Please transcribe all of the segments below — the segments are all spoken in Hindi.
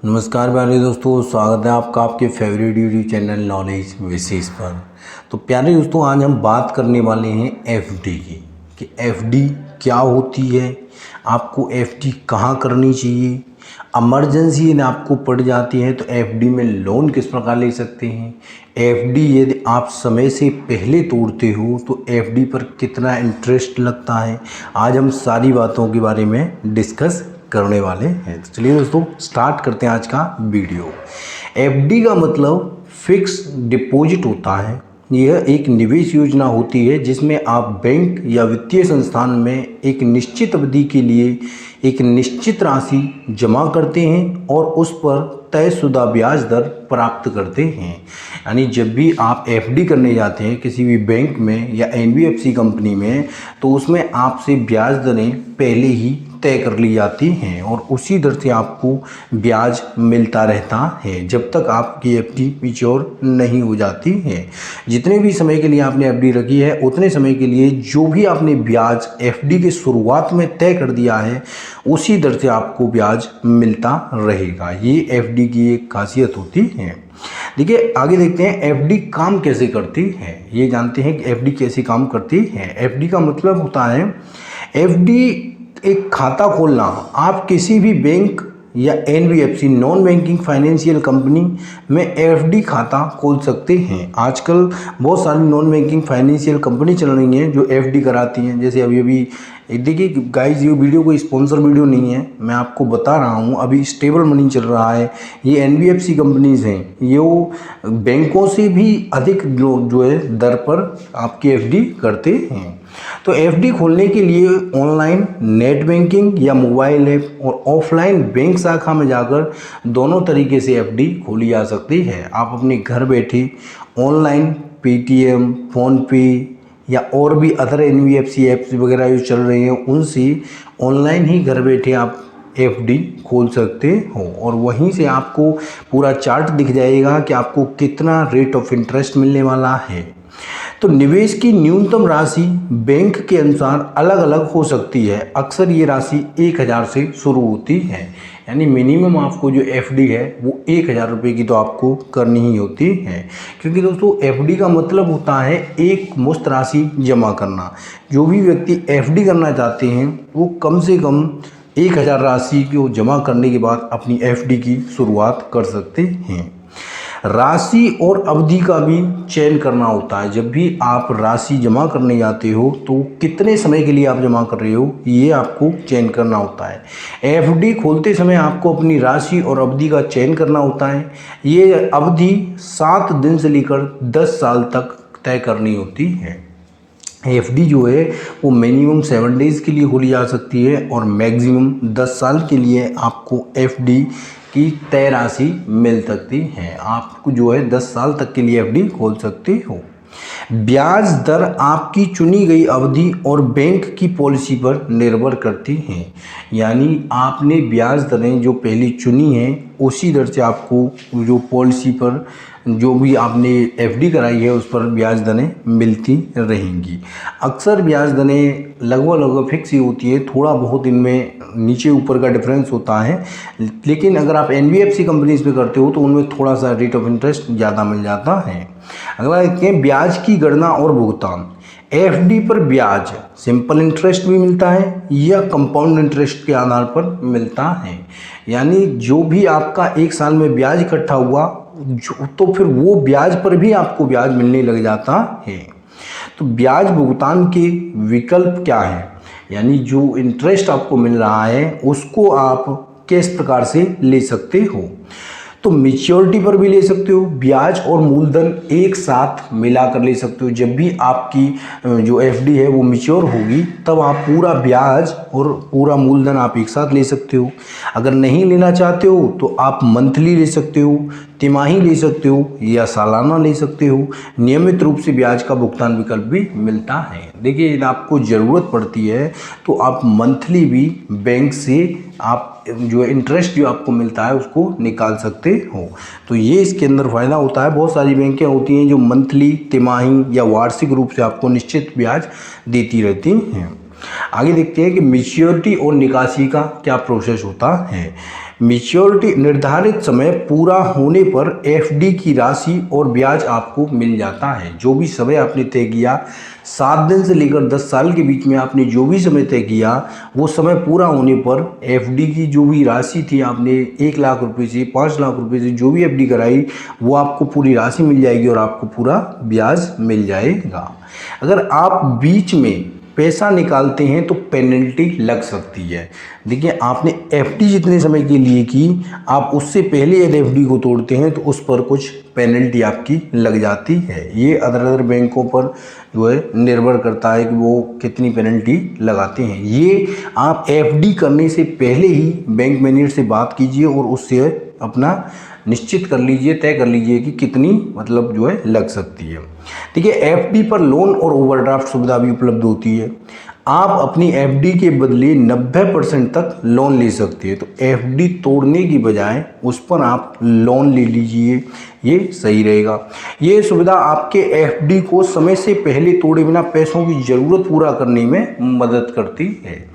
नमस्कार प्यारे दोस्तों, स्वागत है आपका आपके फेवरेट यूट्यूब चैनल नॉलेज विशेष पर। तो प्यारे दोस्तों, आज हम बात करने वाले हैं एफडी की कि एफडी क्या होती है, आपको एफडी कहाँ करनी चाहिए, इमरजेंसी यदि आपको पड़ जाती है तो एफडी में लोन किस प्रकार ले सकते हैं, एफडी यदि आप समय से पहले तोड़ते हो तो एफडी पर कितना इंटरेस्ट लगता है। आज हम सारी बातों के बारे में डिस्कस करने वाले हैं। तो चलिए दोस्तों, स्टार्ट करते हैं आज का वीडियो। एफडी का मतलब फिक्स डिपॉजिट होता है। यह एक निवेश योजना होती है जिसमें आप बैंक या वित्तीय संस्थान में एक निश्चित अवधि के लिए एक निश्चित राशि जमा करते हैं और उस पर तयशुदा ब्याज दर प्राप्त करते हैं। यानी जब भी आप एफडी करने जाते हैं किसी भी बैंक में या एनबीएफसी कंपनी में, तो उसमें आपसे ब्याज दरें पहले ही तय कर ली जाती हैं और उसी दर से आपको ब्याज मिलता रहता है जब तक आपकी एफडी मैच्योर नहीं हो जाती है। जितने भी समय के लिए आपने एफडी रखी है उतने समय के लिए जो भी आपने ब्याज एफडी के शुरुआत में तय कर दिया है उसी दर से आपको ब्याज मिलता रहेगा। ये एफडी की एक खासियत होती है। देखिए, आगे देखते हैं एफडी काम कैसे करती है। ये जानते हैं कि एफडी कैसे काम करती है। एफडी का मतलब होता है, एफडी एक खाता खोलना। आप किसी भी बैंक या NBFC non banking financial company में एफडी खाता खोल सकते हैं। आजकल बहुत सारी नॉन बैंकिंग फाइनेंशियल कंपनी चल रही हैं जो एफडी कराती हैं। जैसे अभी देखिए गाइस, ये वीडियो कोई स्पॉन्सर वीडियो नहीं है, मैं आपको बता रहा हूँ। अभी स्टेबल मनी चल रहा है, ये एनबीएफसी कंपनीज हैं, ये वो बैंकों से भी अधिक जो है दर पर आपकी एफडी करते हैं। तो एफडी खोलने के लिए ऑनलाइन नेट बैंकिंग या मोबाइल ऐप और ऑफलाइन बैंक शाखा में जाकर दोनों तरीके से एफडी खोली जा सकती है। आप अपने घर बैठे ऑनलाइन पेटीएम, फ़ोनपे या और भी अदर एनबीएफसी ऐप्स वगैरह जो चल रहे हैं उनसे ऑनलाइन ही घर बैठे आप एफडी खोल सकते हो और वहीं से आपको पूरा चार्ट दिख जाएगा कि आपको कितना रेट ऑफ इंटरेस्ट मिलने वाला है। तो निवेश की न्यूनतम राशि बैंक के अनुसार अलग अलग हो सकती है। अक्सर ये राशि 1000 से शुरू होती है। यानी मिनिमम आपको जो एफडी है वो 1000 रुपये की तो आपको करनी ही होती है, क्योंकि दोस्तों एफडी का मतलब होता है एक मुश्त राशि जमा करना। जो भी व्यक्ति एफडी करना चाहते हैं वो कम से कम 1000 राशि को जमा करने के बाद अपनी एफडी की शुरुआत कर सकते हैं। राशि और अवधि का भी चयन करना होता है। जब भी आप राशि जमा करने जाते हो तो कितने समय के लिए आप जमा कर रहे हो ये आपको चयन करना होता है। एफडी खोलते समय आपको अपनी राशि और अवधि का चयन करना होता है। ये अवधि 7 दिन से लेकर 10 साल तक तय करनी होती है। एफडी जो है वो मिनिमम 7 डेज़ के लिए खोली जा सकती है और मैक्सिमम 10 साल के लिए आपको एफडी की तय राशि मिल सकती है। आपको जो है 10 साल तक के लिए एफडी खोल सकते हो। ब्याज दर आपकी चुनी गई अवधि और बैंक की पॉलिसी पर निर्भर करती हैं। यानी आपने ब्याज दरें जो पहले चुनी हैं उसी दर से आपको जो पॉलिसी पर जो भी आपने एफडी कराई है उस पर ब्याज दरें मिलती रहेंगी। अक्सर ब्याज दरें लगभग फिक्स ही होती है, थोड़ा बहुत इनमें नीचे ऊपर का डिफरेंस होता है। लेकिन अगर आप एनबीएफसी कंपनीज पे करते हो तो उनमें थोड़ा सा रेट ऑफ इंटरेस्ट ज़्यादा मिल जाता है। अगला देखते हैं ब्याज की गणना और भुगतान। एफडी पर ब्याज सिंपल इंटरेस्ट भी मिलता है या कंपाउंड इंटरेस्ट के आधार पर मिलता है। यानी जो भी आपका एक साल में ब्याज इकट्ठा हुआ तो फिर वो ब्याज पर भी आपको ब्याज मिलने लग जाता है। तो ब्याज भुगतान के विकल्प क्या है, यानी जो इंटरेस्ट आपको मिल रहा है उसको आप किस प्रकार से ले सकते हो। तो मैच्योरिटी पर भी ले सकते हो, ब्याज और मूलधन एक साथ मिलाकर ले सकते हो। जब भी आपकी जो एफडी है वो मैच्योर होगी तब आप पूरा ब्याज और पूरा मूलधन आप एक साथ ले सकते हो। अगर नहीं लेना चाहते हो तो आप मंथली ले सकते हो, तिमाही ले सकते हो या सालाना ले सकते हो। नियमित रूप से ब्याज का भुगतान विकल्प भी मिलता है। देखिए, यदि आपको ज़रूरत पड़ती है तो आप मंथली भी बैंक से आप जो इंटरेस्ट जो आपको मिलता है उसको निकाल सकते हो। तो ये इसके अंदर फ़ायदा होता है। बहुत सारी बैंकें होती हैं जो मंथली, तिमाही या वार्षिक रूप से आपको निश्चित ब्याज देती रहती हैं। आगे देखते हैं कि मैच्योरिटी और निकासी का क्या प्रोसेस होता है। मैच्योरिटी निर्धारित समय पूरा होने पर एफडी की राशि और ब्याज आपको मिल जाता है। जो भी समय आपने तय किया, 7 दिन से लेकर 10 साल के बीच में आपने जो भी समय तय किया, वो समय पूरा होने पर एफडी की जो भी राशि थी, आपने 1 लाख रुपए से 5 लाख रुपए से जो भी एफडी कराई, वो आपको पूरी राशि मिल जाएगी और आपको पूरा ब्याज मिल जाएगा। अगर आप बीच में पैसा निकालते हैं तो पेनल्टी लग सकती है। देखिए, आपने एफडी जितने समय के लिए की, आप उससे पहले यदि एफडी को तोड़ते हैं तो उस पर कुछ पेनल्टी आपकी लग जाती है। ये अदर बैंकों पर जो है निर्भर करता है कि वो कितनी पेनल्टी लगाते हैं। ये आप एफडी करने से पहले ही बैंक मैनेजर से बात कीजिए और उससे अपना निश्चित कर लीजिए, तय कर लीजिए कि कितनी मतलब जो है लग सकती है। देखिए, एफडी पर लोन और ओवरड्राफ्ट सुविधा भी उपलब्ध होती है। आप अपनी एफडी के बदले 90% तक लोन ले सकते हैं। तो एफडी तोड़ने की बजाय उस पर आप लोन ले लीजिए, ये सही रहेगा। ये सुविधा आपके एफडी को समय से पहले तोड़े बिना पैसों की ज़रूरत पूरा करने में मदद करती है।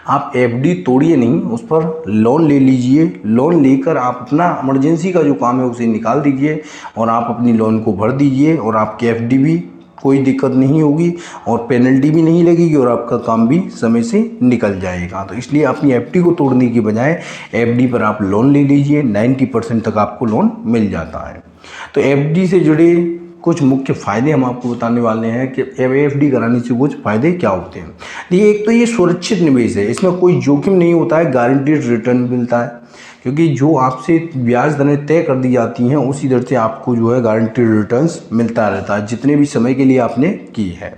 आप एफडी तोड़िए नहीं, उस पर लोन ले लीजिए। लोन लेकर आप अपना इमरजेंसी का जो काम है उसे निकाल दीजिए और आप अपनी लोन को भर दीजिए और आपकी एफडी भी कोई दिक्कत नहीं होगी और पेनल्टी भी नहीं लगेगी और आपका काम भी समय से निकल जाएगा। तो इसलिए अपनी एफडी को तोड़ने की बजाय एफडी पर आप लोन ले लीजिए। 90% तक आपको लोन मिल जाता है। तो एफडी से जुड़े कुछ मुख्य फ़ायदे हम आपको बताने वाले हैं कि एफडी कराने से कुछ फ़ायदे क्या होते हैं। देखिए, एक तो ये सुरक्षित निवेश है, इसमें कोई जोखिम नहीं होता है, गारंटीड रिटर्न मिलता है, क्योंकि जो आपसे ब्याज दरें तय कर दी जाती हैं उसी दर से आपको जो है गारंटीड रिटर्न्स मिलता रहता है जितने भी समय के लिए आपने की है।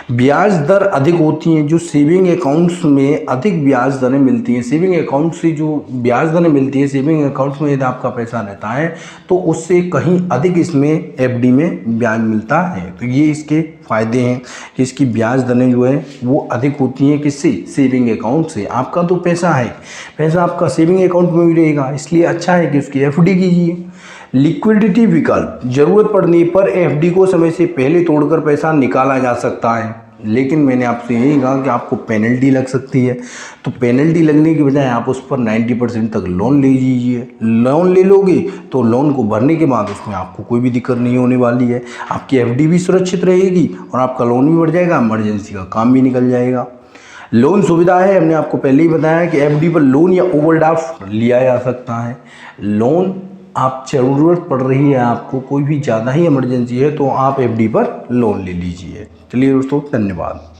ब्याज दर अधिक होती हैं, जो सेविंग अकाउंट्स में अधिक ब्याज दरें मिलती हैं। सेविंग अकाउंट से जो ब्याज दरें मिलती है, सेविंग अकाउंट्स में यदि आपका पैसा रहता है तो उससे कहीं अधिक इसमें एफडी में ब्याज मिलता है। तो ये इसके फ़ायदे हैं कि इसकी ब्याज दरें जो है वो अधिक होती हैं। किससे? सेविंग अकाउंट से। आपका तो पैसा है, पैसा आपका सेविंग अकाउंट में भी रहेगा, इसलिए अच्छा है कि उसकी एफडी कीजिए। लिक्विडिटी विकल्प, ज़रूरत पड़ने पर एफडी को समय से पहले तोड़कर पैसा निकाला जा सकता है, लेकिन मैंने आपसे यही कहा कि आपको पेनल्टी लग सकती है। तो पेनल्टी लगने की बजाय आप उस पर 90% तक लोन ले लीजिए। लोन ले लोगे तो लोन को भरने के बाद उसमें आपको कोई भी दिक्कत नहीं होने वाली है। आपकी एफडी भी सुरक्षित रहेगी और आपका लोन भी बढ़ जाएगा, इमरजेंसी का काम भी निकल जाएगा। लोन सुविधा है, हमने आपको पहले ही बताया कि एफडी पर लोन या ओवरड्राफ्ट लिया जा सकता है। लोन आप ज़रूरत पड़ रही है, आपको कोई भी ज़्यादा ही इमरजेंसी है तो आप एफडी पर लोन ले लीजिए। चलिए दोस्तों, धन्यवाद।